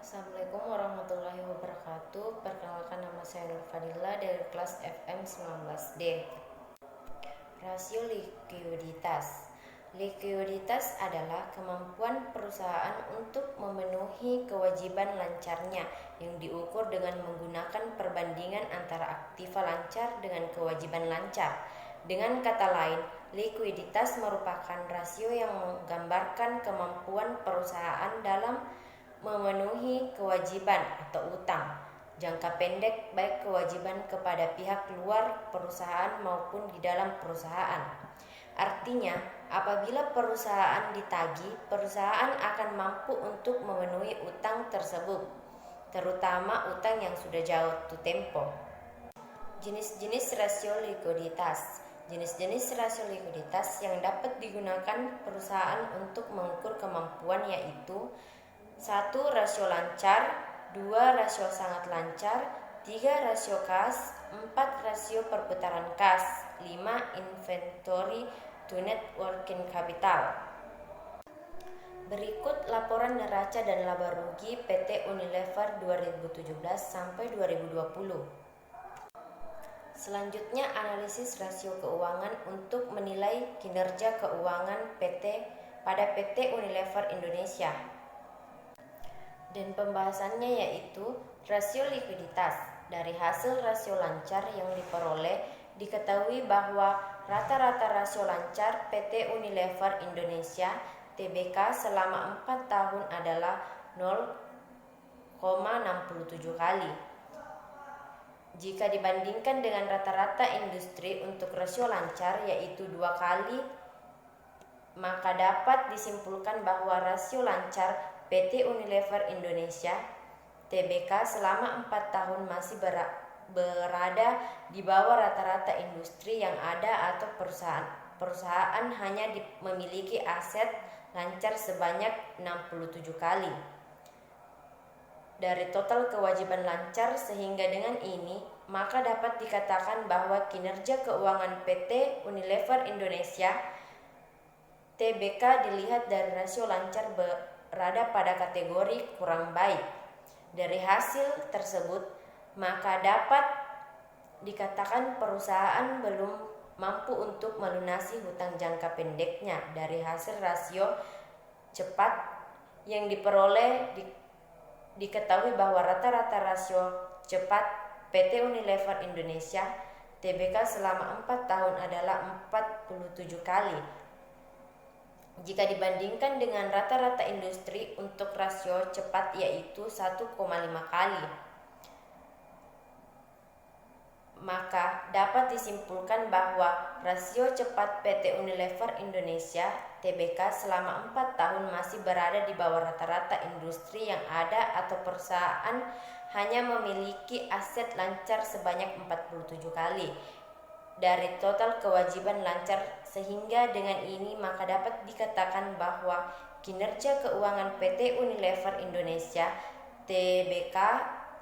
Assalamualaikum warahmatullahi wabarakatuh. Perkenalkan, nama saya Nur Fadila dari kelas FM 19D. Rasio likuiditas. Likuiditas adalah kemampuan perusahaan untuk memenuhi kewajiban lancarnya yang diukur dengan menggunakan perbandingan antara aktiva lancar dengan kewajiban lancar. Dengan kata lain, likuiditas merupakan rasio yang menggambarkan kemampuan perusahaan dalam memenuhi kewajiban atau utang jangka pendek, baik kewajiban kepada pihak luar perusahaan maupun di dalam perusahaan. Artinya, apabila perusahaan ditagih, perusahaan akan mampu untuk memenuhi utang tersebut, terutama utang yang sudah jatuh tempo. Jenis-jenis rasio likuiditas. Jenis-jenis rasio likuiditas yang dapat digunakan perusahaan untuk mengukur kemampuan yaitu 1. Rasio lancar, 2. Rasio sangat lancar, 3. Rasio kas, 4. Rasio perputaran kas, 5. Inventory to net working capital. Berikut laporan neraca dan laba rugi PT Unilever 2017 sampai 2020. Selanjutnya analisis rasio keuangan untuk menilai kinerja keuangan pada PT Unilever Indonesia. Dan pembahasannya yaitu rasio likuiditas. Dari hasil rasio lancar yang diperoleh, diketahui bahwa rata-rata rasio lancar PT Unilever Indonesia (TBK) selama 4 tahun adalah 0,67 kali. Jika dibandingkan dengan rata-rata industri untuk rasio lancar yaitu 2 kali, maka dapat disimpulkan bahwa rasio lancar PT Unilever Indonesia (TBK) selama 4 tahun masih berada di bawah rata-rata industri yang ada atau perusahaan hanya memiliki aset lancar sebanyak 67 kali dari total kewajiban lancar, sehingga dengan ini maka dapat dikatakan bahwa kinerja keuangan PT Unilever Indonesia (TBK) dilihat dari rasio lancar berada pada kategori kurang baik. Dari hasil tersebut, maka dapat dikatakan perusahaan belum mampu untuk melunasi hutang jangka pendeknya. Dari hasil rasio cepat yang diperoleh, diketahui bahwa rata-rata rasio cepat PT Unilever Indonesia (TBK) selama 4 tahun adalah 47 kali. Jika dibandingkan dengan rata-rata industri untuk rasio cepat yaitu 1,5 kali, maka dapat disimpulkan bahwa rasio cepat PT Unilever Indonesia (TBK) selama 4 tahun masih berada di bawah rata-rata industri yang ada atau perusahaan hanya memiliki aset lancar sebanyak 47 kali dari total kewajiban lancar, sehingga dengan ini maka dapat dikatakan bahwa kinerja keuangan PT Unilever Indonesia (TBK)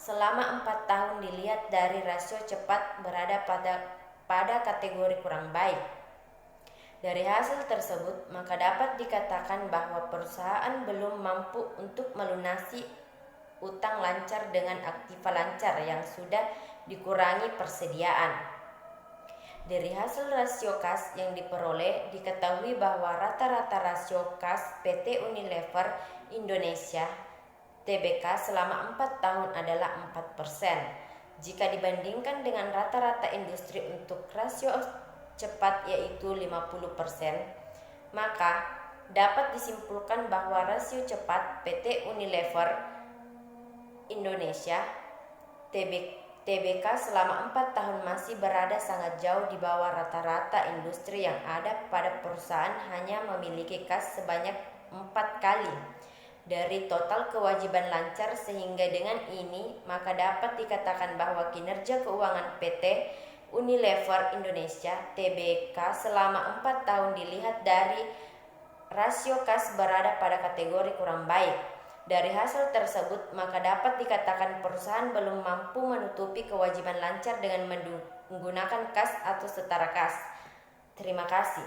selama 4 tahun dilihat dari rasio cepat berada pada kategori kurang baik. Dari hasil tersebut maka dapat dikatakan bahwa perusahaan belum mampu untuk melunasi utang lancar dengan aktiva lancar yang sudah dikurangi persediaan. Dari hasil rasio kas yang diperoleh, diketahui bahwa rata-rata rasio kas PT Unilever Indonesia (TBK) selama 4 tahun adalah 4%. Jika dibandingkan dengan rata-rata industri untuk rasio cepat yaitu 50%, maka dapat disimpulkan bahwa rasio cepat PT Unilever Indonesia TBK selama 4 tahun masih berada sangat jauh di bawah rata-rata industri yang ada pada perusahaan hanya memiliki kas sebanyak 4 kali dari total kewajiban lancar, sehingga dengan ini maka dapat dikatakan bahwa kinerja keuangan PT Unilever Indonesia (TBK) selama 4 tahun dilihat dari rasio kas berada pada kategori kurang baik. Dari hasil tersebut maka dapat dikatakan perusahaan belum mampu menutupi kewajiban lancar dengan menggunakan kas atau setara kas. Terima kasih.